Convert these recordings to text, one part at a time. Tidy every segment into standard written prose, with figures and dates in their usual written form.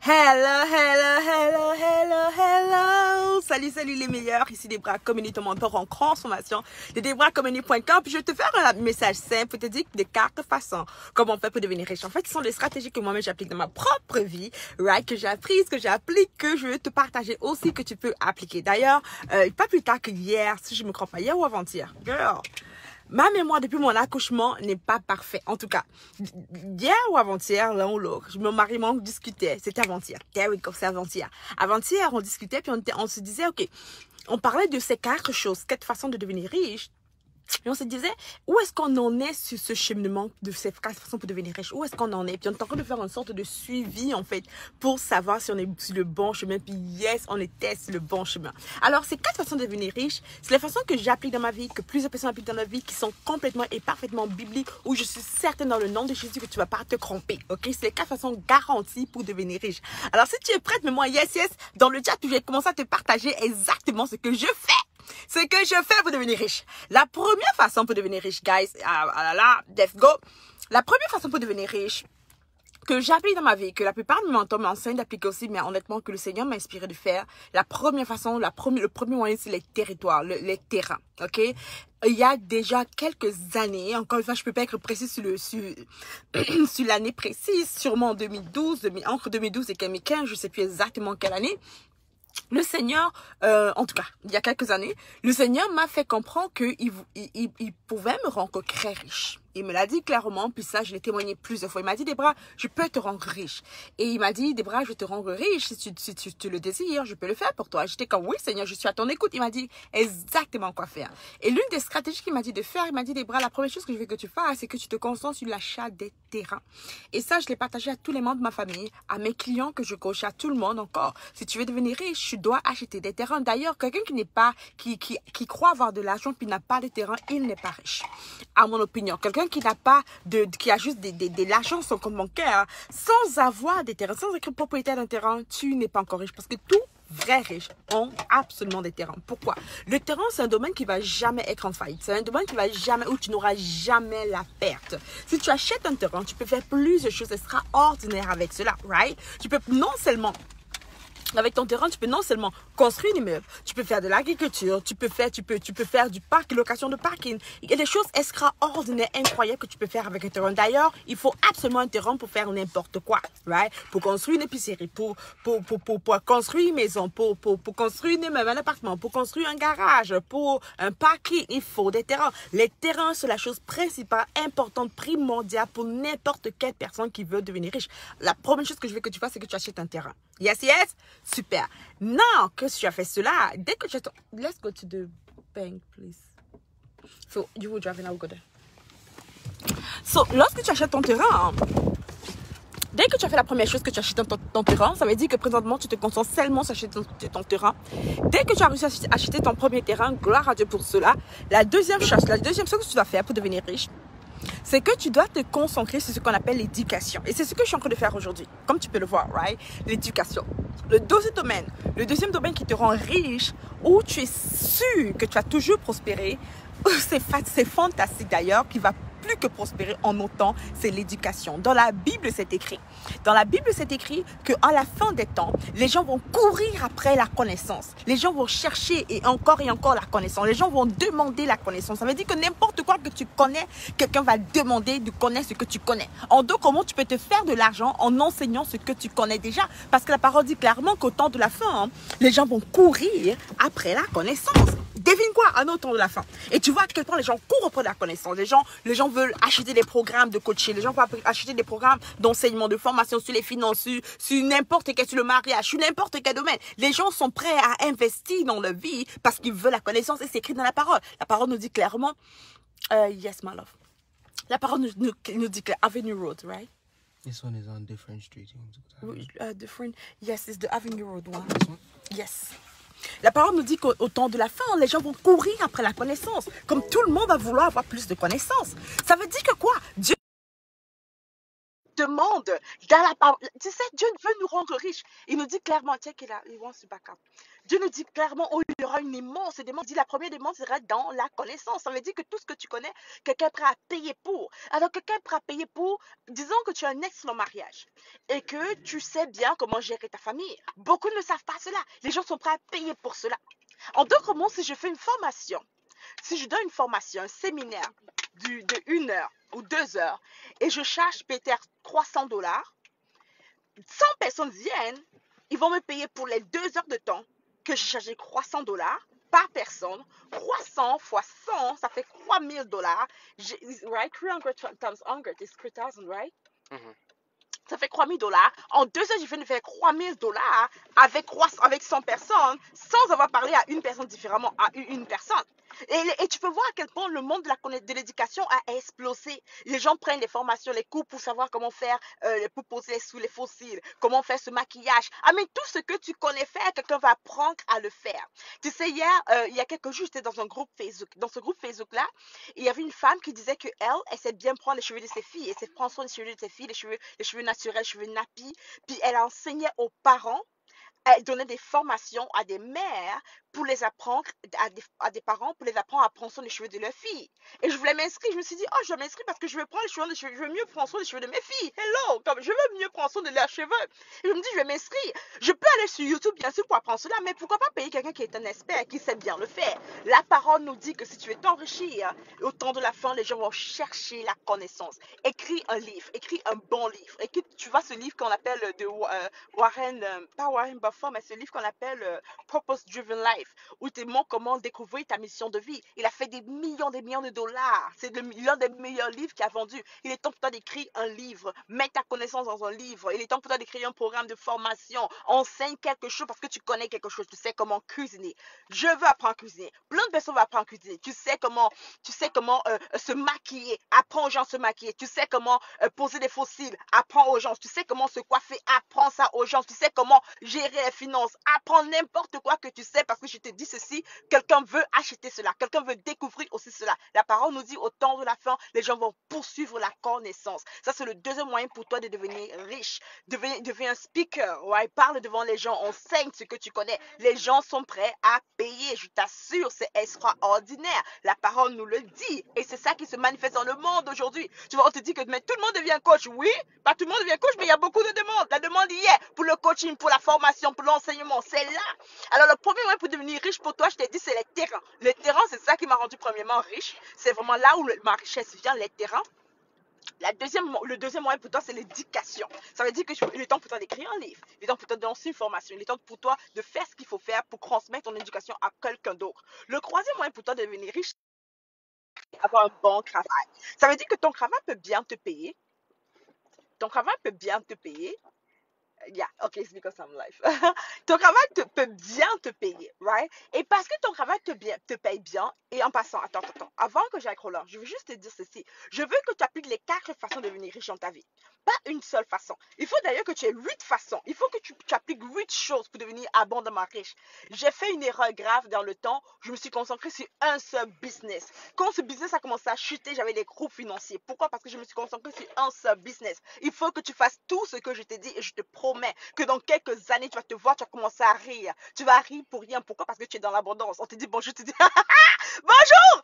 Hello, hello, hello, hello, hello. Salut, salut les meilleurs. Ici Debra Community, ton mentor en transformation de DebraCommunity.com. Puis je vais te faire un message simple pour te dire des 4 façons comment on fait pour devenir riche. En fait, ce sont des stratégies que moi-même j'applique dans ma propre vie, right? Que j'ai apprises, que j'applique, que je veux te partager aussi, que tu peux appliquer. D'ailleurs, pas plus tard que hier, si je me crois pas, hier ou avant-hier. Girl. Ma mémoire depuis mon accouchement n'est pas parfaite. En tout cas, hier ou avant-hier, l'un ou l'autre, mon mari m'en discutait. C'était avant-hier. There we go, c'est avant-hier. Avant-hier, on discutait puis on se disait, ok, on parlait de ces 4 choses, 4 façons de devenir riche. Et on se disait, où est-ce qu'on en est sur ce cheminement de ces 4 façons pour devenir riche? Où est-ce qu'on en est? Puis on est en train de faire une sorte de suivi, en fait, pour savoir si on est sur le bon chemin. Puis yes, on était sur le bon chemin. Alors, ces 4 façons de devenir riche, c'est les façons que j'applique dans ma vie, que plusieurs personnes appliquent dans ma vie, qui sont complètement et parfaitement bibliques, où je suis certaine dans le nom de Jésus que tu ne vas pas te tromper. Ok? C'est les 4 façons garanties pour devenir riche. Alors, si tu es prête, mets-moi yes, yes, dans le chat, je vais commencer à te partager exactement ce que je fais. Ce que je fais pour devenir riche. La première façon pour devenir riche, guys, let's go. La première façon pour devenir riche que j'applique dans ma vie, que la plupart de mes mentors m'enseignent d'appliquer aussi, mais honnêtement que le Seigneur m'a inspiré de faire. La première façon, le premier moyen, c'est les territoires, les terrains, ok? Il y a déjà quelques années, encore une fois, je peux pas être précis sur l'année précise, sûrement en 2012, entre 2012 et 2015, je sais plus exactement quelle année. Le Seigneur, en tout cas, il y a quelques années, le Seigneur m'a fait comprendre qu'il pouvait me rendre très riche. Il me l'a dit clairement, puis ça, je l'ai témoigné plusieurs fois. Il m'a dit, Debra, je peux te rendre riche. Et il m'a dit, Debra, je vais te rendre riche. Si tu le désires, je peux le faire pour toi. J'étais comme, oui, Seigneur, je suis à ton écoute. Il m'a dit exactement quoi faire. Et l'une des stratégies qu'il m'a dit de faire, il m'a dit, Debra, la première chose que je veux que tu fasses, c'est que tu te concentres sur l'achat des terrains. Et ça, je l'ai partagé à tous les membres de ma famille, à mes clients que je coach, à tout le monde encore. Si tu veux devenir riche, tu dois acheter des terrains. D'ailleurs, quelqu'un qui n'est pas, qui croit avoir de l'argent puis n'a pas de terrain, il n'est pas riche. À mon opinion. Quelqu'un qui n'a pas qui a juste de l'argent sur son compte bancaire, sans avoir des terrains, sans être propriétaire d'un terrain, tu n'es pas encore riche. Parce que tous vrais riches ont absolument des terrains. Pourquoi? Le terrain, c'est un domaine qui va jamais être en faillite. C'est un domaine qui va jamais, où tu n'auras jamais la perte. Si tu achètes un terrain, tu peux faire plusieurs choses extraordinaires avec cela, right? Tu peux non seulement avec ton terrain, tu peux non seulement construire un immeuble, tu peux faire de l'agriculture, tu peux faire du parc, location de parking. Il y a des choses extraordinaires, incroyables que tu peux faire avec un terrain. D'ailleurs, il faut absolument un terrain pour faire n'importe quoi, right? Pour construire une épicerie, pour construire une maison, pour construire un appartement, pour construire un garage, pour un parking, il faut des terrains. Les terrains, c'est la chose principale, importante, primordiale pour n'importe quelle personne qui veut devenir riche. La première chose que je veux que tu fasses, c'est que tu achètes un terrain. Yes, yes? Super. Now que tu as fait cela, dès que tu as... Let's go to the bank, please. So, you will drive and I will go there. So, lorsque tu achètes ton terrain, dès que tu as fait la première chose que tu achètes ton terrain, ça veut dire que présentement, tu te concentres seulement sur acheter ton terrain. Dès que tu as réussi à acheter ton premier terrain, gloire à Dieu pour cela, la deuxième chose que tu dois faire pour devenir riche, c'est que tu dois te concentrer sur ce qu'on appelle l'éducation. Et c'est ce que je suis en train de faire aujourd'hui. Comme tu peux le voir, right? L'éducation. Le deuxième domaine qui te rend riche, où tu es sûr que tu vas toujours prospérer, c'est fantastique d'ailleurs, qui va plus que prospérer en autant, c'est l'éducation. Dans la Bible, c'est écrit. Dans la Bible, c'est écrit qu'à la fin des temps, les gens vont courir après la connaissance. Les gens vont chercher et encore la connaissance. Les gens vont demander la connaissance. Ça veut dire que n'importe quoi que tu connais, quelqu'un va demander de connaître ce que tu connais. En d'autres mots, tu peux te faire de l'argent en enseignant ce que tu connais déjà. Parce que la parole dit clairement qu'au temps de la fin, les gens vont courir après la connaissance. Devine quoi, à notre temps de la fin. Et tu vois à quel point les gens courent après la connaissance. Les gens veulent acheter des programmes de coaching. Les gens veulent acheter des programmes d'enseignement, de formation sur les finances, sur n'importe quel, sur le mariage, sur n'importe quel domaine. Les gens sont prêts à investir dans leur vie parce qu'ils veulent la connaissance et c'est écrit dans la parole. La parole nous dit clairement, yes, my love. La parole nous dit clairement, Avenue Road, right? This one is on different street. Different, yes, it's the Avenue Road one. This one? Yes. La parole nous dit qu'au temps de la fin, les gens vont courir après la connaissance. Comme tout le monde va vouloir avoir plus de connaissances. Ça veut dire que quoi? Dieu te monde. Tu sais, Dieu veut nous rendre riches. Il nous dit clairement, tiens qu'il a, il wants to back up. Dieu nous dit clairement, oh, il y aura une immense demande. Il dit la première demande sera dans la connaissance. Ça veut dire que tout ce que tu connais, quelqu'un est prêt à payer pour. Alors, quelqu'un est prêt à payer pour, disons que tu as un excellent mariage et que tu sais bien comment gérer ta famille. Beaucoup ne savent pas cela. Les gens sont prêts à payer pour cela. En d'autres mots, si je fais une formation, si je donne une formation, un séminaire de 1 heure ou 2 heures et je charge peut-être $300, 100 personnes viennent, ils vont me payer pour les 2 heures de temps que j'ai chargé $300 par personne. 300 fois 100, ça fait $3,000. Right? 300 times 100 is 3,000, right? Ça fait $3,000. En 2 heures, je viens de faire $3,000 avec 100 personnes sans avoir parlé à une personne différemment, à une personne. Et tu peux voir à quel point le monde de l'éducation a explosé. Les gens prennent des formations, les cours pour savoir comment faire, pour poser sous les fossiles, comment faire ce maquillage. Ah, mais tout ce que tu connais faire, quelqu'un va apprendre à le faire. Tu sais, hier, il y a quelques jours, j'étais dans un groupe Facebook. Dans ce groupe Facebook-là, il y avait une femme qui disait qu'elle sait bien prendre les cheveux de ses filles. Elle sait prendre soin des cheveux de ses filles, les cheveux naturels, les cheveux nappis. Puis elle enseignait aux parents. Elle donnait des formations à des mères pour les apprendre, à des parents, pour les apprendre à prendre soin des cheveux de leurs filles. Et je voulais m'inscrire. Je me suis dit, oh, je vais m'inscrire parce que je veux prendre les cheveux, je veux mieux prendre soin des cheveux de mes filles. Hello, comme je veux mieux prendre soin de leurs cheveux. Et je me dis, je vais m'inscrire. Je peux aller sur YouTube, bien sûr, pour apprendre cela, mais pourquoi pas payer quelqu'un qui est un expert, qui sait bien le faire. La parole nous dit que si tu veux t'enrichir, au temps de la fin, les gens vont chercher la connaissance. Écris un livre, écris un bon livre. Et tu vois ce livre qu'on appelle de pas Warren Buffett, mais ce livre qu'on appelle Purpose Driven Life, où il te montre comment découvrir ta mission de vie. Il a fait des millions de dollars. C'est l'un des meilleurs livres qu'il a vendu. Il est temps pour toi d'écrire un livre. Mets ta connaissance dans un livre. Il est temps pour toi d'écrire un programme de formation. Enseigne quelque chose parce que tu connais quelque chose. Tu sais comment cuisiner. Je veux apprendre à cuisiner. Plein de personnes vont apprendre à cuisiner. Tu sais comment se maquiller. Apprends aux gens à se maquiller. Tu sais comment poser des fossiles. Apprends aux gens. Tu sais comment se coiffer. Apprends ça aux gens. Tu sais comment gérer les finances. Apprends n'importe quoi que tu sais parce que je te dis ceci. Quelqu'un veut acheter cela. Quelqu'un veut découvrir aussi cela. La parole nous dit au temps de la fin, les gens vont poursuivre la connaissance. Ça, c'est le deuxième moyen pour toi de devenir riche. Deviens un speaker. Ouais, parle devant les gens. Enseigne ce que tu connais. Les gens sont prêts à payer. Je t'assure, c'est extraordinaire. La parole nous le dit. Et c'est ça qui se manifeste dans le monde aujourd'hui. Tu vois, on te dit que mais tout le monde devient coach. Oui, pas tout le monde devient coach, mais il y a beaucoup de demandes. La demande y est pour le coaching, pour la formation, pour l'enseignement. C'est là. Alors, le premier moyen pour devenir riche pour toi, je t'ai dit, c'est les terrains. Les terrains, c'est ça qui m'a rendu premièrement riche. C'est vraiment là où ma richesse vient, les terrains. Le deuxième moyen pour toi, c'est l'éducation. Ça veut dire qu'il est temps pour toi d'écrire un livre. Il est temps pour toi de lancer une formation. Il est temps pour toi de faire ce qu'il faut faire pour transmettre ton éducation à quelqu'un d'autre. Le troisième moyen pour toi de devenir riche, c'est avoir un bon travail. Ça veut dire que ton travail peut bien te payer. Ton travail peut bien te payer. Yeah, okay, it's because I'm live. Ton travail peut bien te payer, right? Et parce que ton travail te paye bien, et en passant, attends, avant que j'aille trop loin, je veux juste te dire ceci. Je veux que tu appliques les 4 façons de devenir riche dans ta vie. Pas une seule façon. Il faut d'ailleurs que tu aies 8 façons. Il faut que tu appliques 8 choses pour devenir abondamment riche. J'ai fait une erreur grave dans le temps. Je me suis concentrée sur un seul business. Quand ce business a commencé à chuter, j'avais des groupes financiers. Pourquoi? Parce que je me suis concentrée sur un seul business. Il faut que tu fasses tout ce que je t'ai dit et je te promets que dans quelques années, tu vas te voir, tu vas commencer à rire. Tu vas rire pour rien. Pourquoi? Parce que tu es dans l'abondance. On te dit bonjour, tu dis bonjour!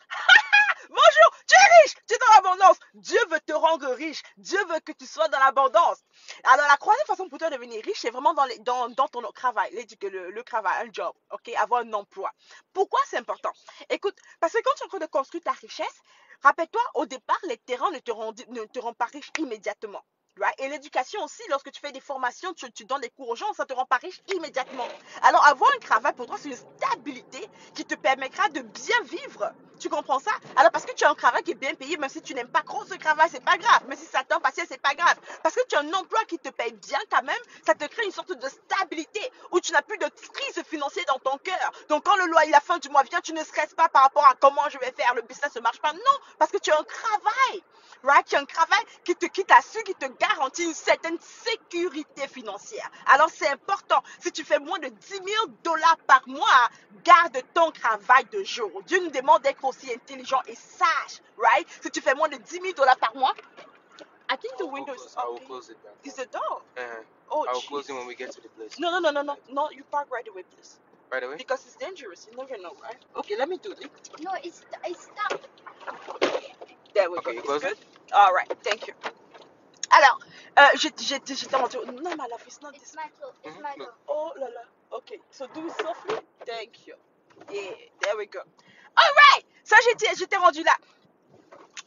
Bonjour, tu es riche, tu es dans l'abondance. Dieu veut te rendre riche. Dieu veut que tu sois dans l'abondance. Alors, la troisième façon pour toi de devenir riche, c'est vraiment dans ton travail, le travail, un job, ok, avoir un emploi. Pourquoi c'est important? Écoute, parce que quand tu es en train de construire ta richesse, rappelle-toi, au départ, les terrains ne te rendent pas riche immédiatement. Right? Et l'éducation aussi, lorsque tu fais des formations, tu donnes des cours aux gens, ça te rend pas riche immédiatement. Alors, avoir un travail pour toi, c'est une stabilité qui te permettra de bien vivre. Tu comprends ça? Alors, parce que tu as un travail qui est bien payé, même si tu n'aimes pas trop ce travail, c'est pas grave. Mais si ça t'en passe, c'est pas grave. Parce que tu as un emploi qui te paye bien quand même, ça te crée une sorte de stabilité où tu n'as plus de crise financière dans ton cœur. Donc, quand le loyer, la fin du mois vient, tu ne stresses pas par rapport à comment je vais faire, le business ne marche pas. Non, parce que tu as un travail. Right? Tu as un travail qui t'assure, qui te garantit une certaine sécurité financière. Alors, c'est important. Si tu fais moins de $10,000 par mois, garde ton travail de jour. Dieu nous demande d'être aussi intelligent et sage. Right? Si tu fais moins de $10,000 par mois, I think the I will window close. is I will okay. close it back. Is the door? Uh, Oh, I will close it jeez. when we get to the place. No, no, no, no, no, no. You park right away, please. Right away. Because it's dangerous. You never know, right? Okay, let me do this. No, it's stuck. There we Okay, go. you It's close good? it. All right, thank you. Alors, j'étais en train. No, my love, it's not It's this. my door. It's my door. Oh là là. Okay, so do it softly. Thank you. Yeah, there we go. All right. Ça, j'étais rendu là.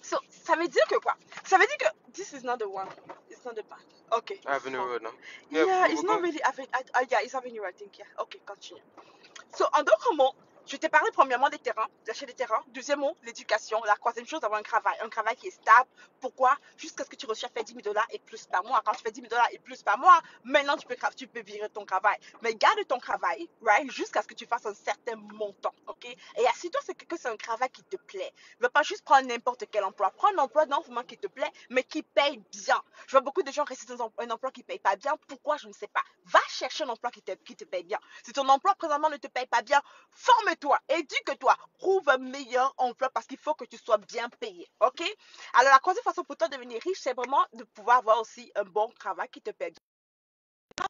So, ça veut dire que quoi? Ça veut dire que this is not the one. It's not the back. Okay. Avenue Road now. Yeah, it's we're not going. really Avenue. Yeah, it's Avenue, I think. Yeah. Okay, continue. So, en d'autres mots, je t'ai parlé premièrement des terrains, d'acheter des terrains. Deuxième mot, l'éducation. La troisième chose, d'avoir un travail qui est stable. Pourquoi? Jusqu'à ce que tu reçoives fait 10 000 $ et plus par mois. Quand tu fais 10 000 $ et plus par mois, maintenant tu peux virer ton travail. Mais garde ton travail, right, jusqu'à ce que tu fasses un certain montant, ok? Et assure-toi que c'est un travail qui te plaît. Ne va pas juste prendre n'importe quel emploi. Prends un emploi non seulement qui te plaît, mais qui paye bien. Je vois beaucoup de gens rester dans un emploi qui ne paye pas bien. Pourquoi? Je ne sais pas. Va chercher un emploi qui te paye bien. Si ton emploi présentement ne te paye pas bien, forme-toi, éduque-toi, trouve un meilleur emploi parce qu'il faut que tu sois bien payé, ok? Alors la troisième façon pour toi de devenir riche, c'est vraiment de pouvoir avoir aussi un bon travail qui te paye bien.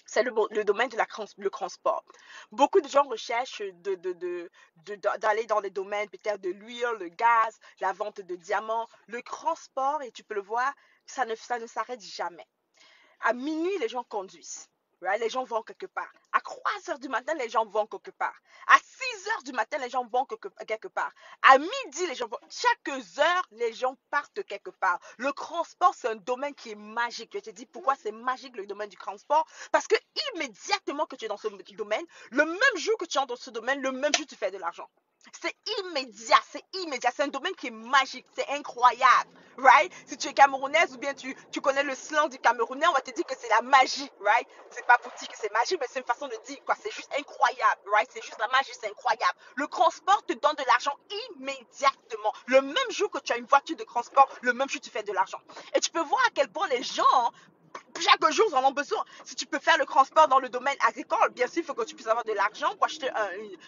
C'est le domaine de le transport. Beaucoup de gens recherchent d'aller dans les domaines peut-être de l'huile, le gaz, la vente de diamants, le transport, et tu peux le voir, ça ne s'arrête jamais. À minuit, les gens conduisent. Right? Les gens vont quelque part. À 3 heures du matin, les gens vont quelque part. À 6 heures du matin, les gens vont quelque part. À midi, les gens vont. Chaque heure, les gens partent quelque part. Le transport, c'est un domaine qui est magique. Je te dis pourquoi c'est magique le domaine du transport. Parce que immédiatement que tu es dans ce domaine, le même jour que tu entres dans ce domaine, le même jour tu fais de l'argent. C'est immédiat, c'est immédiat. C'est un domaine qui est magique, c'est incroyable, right? Si tu es camerounaise ou bien tu connais le slang du Camerounais, on va te dire que c'est la magie, right? C'est pas pour dire que c'est magique, mais c'est une façon de dire quoi. C'est juste incroyable, right? C'est juste la magie, c'est incroyable. Le transport te donne de l'argent immédiatement. Le même jour que tu as une voiture de transport, le même jour tu fais de l'argent. Et tu peux voir à quel point les gens chaque jour, ils en ont besoin. Si tu peux faire le transport dans le domaine agricole, bien sûr, il faut que tu puisses avoir de l'argent pour acheter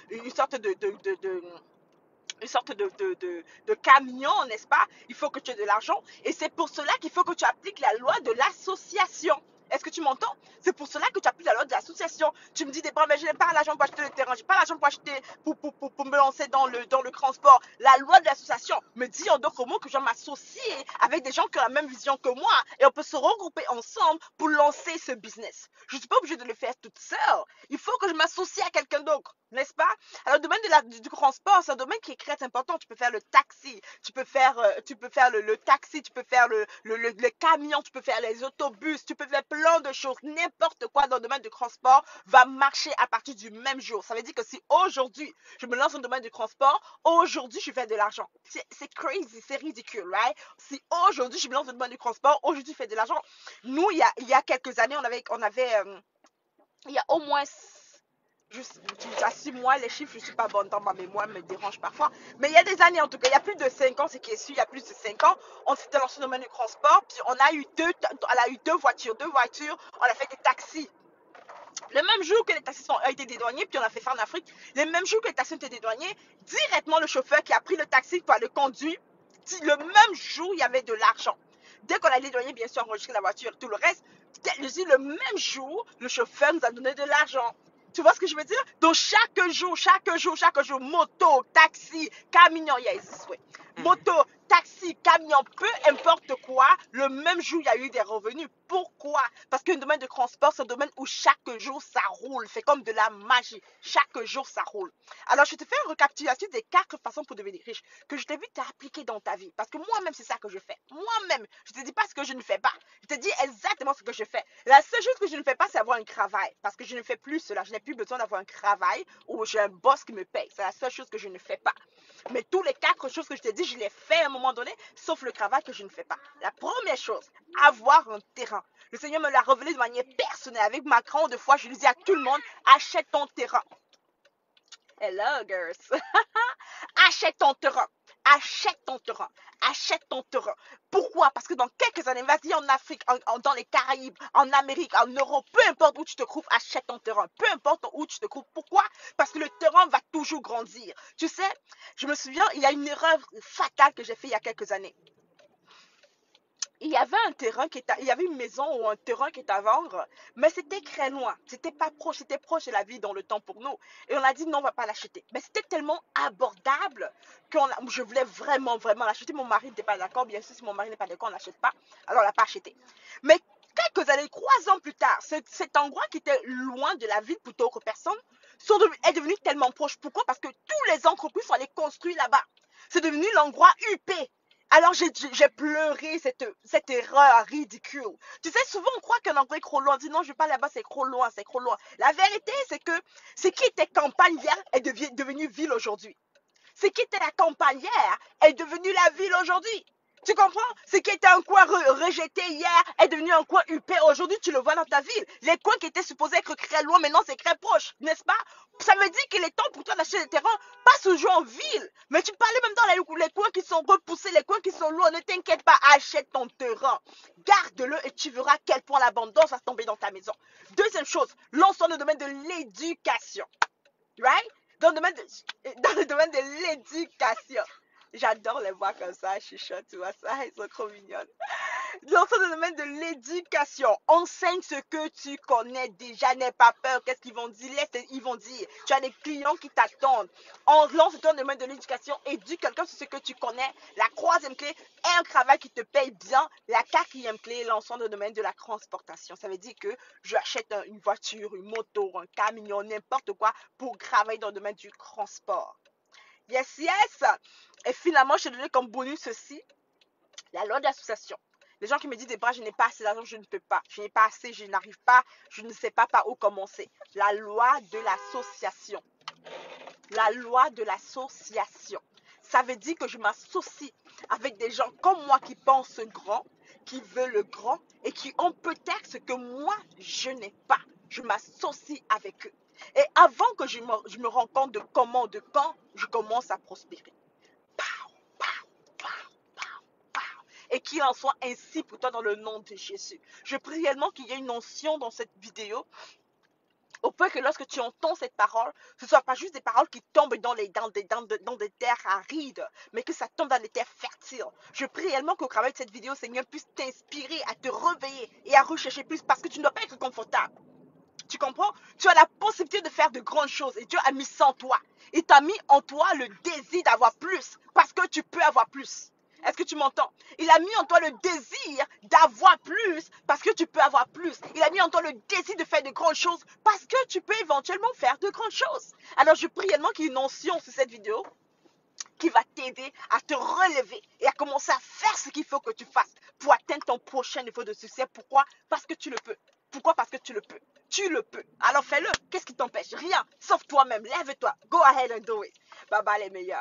une sorte une sorte de camion, n'est-ce pas? Il faut que tu aies de l'argent. Et c'est pour cela qu'il faut que tu appliques la loi de l'association. Est-ce que tu m'entends? C'est pour cela que tu appliques la loi de l'association. Tu me dis, des mais je n'ai pas l'argent pour acheter le terrain, je n'ai pas l'argent pour acheter, pour me lancer dans le transport. La loi de l'association me dit en d'autres mots que je dois m'associer avec des gens qui ont la même vision que moi et on peut se regrouper ensemble pour lancer ce business. Je ne suis pas obligée de le faire toute seule. Il faut que je m'associe à quelqu'un d'autre, n'est-ce pas? Alors, le domaine du transport, c'est un domaine qui est très important. Tu peux faire le taxi, tu peux faire le taxi, tu peux faire le camion, tu peux faire les autobus, tu peux faire plein de choses. N'importe quoi dans le domaine du transport va marcher à partir du même jour. Ça veut dire que si aujourd'hui, je me lance dans le domaine du transport, aujourd'hui, je fais de l'argent. C'est crazy, c'est ridicule, right? Si aujourd'hui, je me lance dans le domaine du transport, aujourd'hui, je fais de l'argent. Nous, il y a quelques années, il y a au moins à 6 mois, les chiffres, je ne suis pas bonne dans ma mémoire, me dérange parfois. Mais il y a des années, en tout cas, il y a plus de 5 ans, c'est qui est sûr, il y a plus de 5 ans, on s'était lancé dans le domaine du transport, puis elle a eu deux voitures, on a fait des taxis. Le même jour que les taxis ont été dédouanés, puis on a fait ça en Afrique, le même jour que les taxis ont été dédouanés, directement le chauffeur qui a pris le taxi pour le conduire, le même jour, il y avait de l'argent. Dès qu'on a dédouané, bien sûr, enregistré la voiture, tout le reste, le même jour, le chauffeur nous a donné de l'argent. Tu vois ce que je veux dire? Donc, chaque jour, moto, taxi, camion, il y a existé. Moto, taxi, camion, peu importe quoi, le même jour, il y a eu des revenus. Pourquoi? Parce qu'un domaine de transport, c'est un domaine où chaque jour, ça roule. C'est comme de la magie. Chaque jour, ça roule. Alors, je te fais une récapitulation des 4 façons pour devenir riche que je t'invite à appliquer dans ta vie. Parce que moi-même, c'est ça que je fais. Moi-même, je te dis pas ce que je ne fais pas. Je te dis exactement ce que je fais. La seule chose que je ne fais pas, c'est avoir un travail. Parce que je ne fais plus cela. Je n'ai plus besoin d'avoir un travail où j'ai un boss qui me paye. C'est la seule chose que je ne fais pas. Mais tous les 4 choses que je te dis, je les fais à un moment donné, sauf le travail que je ne fais pas. La première chose, avoir un terrain. Le Seigneur me l'a révélé de manière personnelle. Avec ma grande foi, je lui dis à tout le monde, achète ton terrain. Hello, girls. Achète ton terrain. Achète ton terrain. Achète ton terrain. Pourquoi? Parce que dans quelques années, vas-y en Afrique, dans les Caraïbes, en Amérique, en Europe, peu importe où tu te trouves, achète ton terrain. Peu importe où tu te trouves. Pourquoi? Parce que le terrain va toujours grandir. Tu sais, je me souviens, il y a une erreur fatale que j'ai faite il y a quelques années. il y avait un terrain il y avait une maison ou un terrain qui était à vendre, mais c'était très loin. C'était pas proche, c'était proche de la ville dans le temps pour nous. Et on a dit non, on va pas l'acheter. Mais c'était tellement abordable je voulais vraiment, vraiment l'acheter. Mon mari n'était pas d'accord. Bien sûr, si mon mari n'est pas d'accord, on n'achète pas. Alors on l'a pas acheté. Mais quelques années, 3 ans plus tard, cet endroit qui était loin de la ville pour d'autres personnes est devenu tellement proche. Pourquoi? Parce que tous les entreprises sont allées construire là-bas. C'est devenu l'endroit huppé. Alors j'ai pleuré cette erreur ridicule. Tu sais, souvent on croit qu'un endroit est trop loin. On dit non, je vais pas là-bas, c'est trop loin, c'est trop loin. La vérité, c'est que ce qui était campagne hier est devenu ville aujourd'hui. Ce qui était la campagne hier est devenu la ville aujourd'hui. Tu comprends? Ce qui était un coin rejeté hier est devenu un coin huppé. Aujourd'hui, tu le vois dans ta ville. Les coins qui étaient supposés être très loin, maintenant c'est très proche, n'est-ce pas? Ça veut dire qu'il est temps pour toi d'acheter des terrains, pas toujours en ville, mais tu parlais même dans les coins qui sont repoussés, les coins qui sont loin. Ne t'inquiète pas, achète ton terrain. Garde-le et tu verras à quel point l'abondance va tomber dans ta maison. Deuxième chose, lançons le domaine de l'éducation. Right? Dans le domaine de l'éducation. J'adore les voir comme ça, chuchote, tu vois ça, elles sont trop mignonnes. Dans le domaine de l'éducation, enseigne ce que tu connais déjà, n'aie pas peur, qu'est-ce qu'ils vont dire, ils vont dire, tu as des clients qui t'attendent. On lance dans le domaine de l'éducation, éduque quelqu'un sur ce que tu connais. La troisième clé est un travail qui te paye bien. La quatrième clé, lançons dans le domaine de la transportation. Ça veut dire que je achète une voiture, une moto, un camion, n'importe quoi pour travailler dans le domaine du transport. Yes, yes. Et finalement, je te donne comme bonus ceci, la loi d'association. Les gens qui me disent, Debra, je n'ai pas assez d'argent, je ne peux pas. Je n'ai pas assez, je n'arrive pas, je ne sais pas par où commencer. La loi de l'association. La loi de l'association. Ça veut dire que je m'associe avec des gens comme moi qui pensent grand, qui veulent le grand et qui ont peut-être ce que moi, je n'ai pas. Je m'associe avec eux. Et avant que je me rende compte de comment, de quand, je commence à prospérer. Et qu'il en soit ainsi pour toi dans le nom de Jésus. Je prie réellement qu'il y ait une onction dans cette vidéo, au point que lorsque tu entends cette parole, ce ne soit pas juste des paroles qui tombent dans des terres arides, mais que ça tombe dans des terres fertiles. Je prie réellement qu'au travers de cette vidéo, Seigneur, puisse t'inspirer à te réveiller et à rechercher plus, parce que tu ne dois pas être confortable. Tu comprends? Tu as la possibilité de faire de grandes choses et Dieu a mis ça en toi. Il t'a mis en toi le désir d'avoir plus, parce que tu peux avoir plus. Est-ce que tu m'entends? Il a mis en toi le désir d'avoir plus parce que tu peux avoir plus. Il a mis en toi le désir de faire de grandes choses parce que tu peux éventuellement faire de grandes choses. Alors je prie réellement qu'il y ait une onction sur cette vidéo qui va t'aider à te relever et à commencer à faire ce qu'il faut que tu fasses pour atteindre ton prochain niveau de succès. Pourquoi? Parce que tu le peux. Pourquoi? Parce que tu le peux. Tu le peux. Alors fais-le. Qu'est-ce qui t'empêche? Rien. Sauf toi-même. Lève-toi. Go ahead and do it. Bye bye les meilleurs.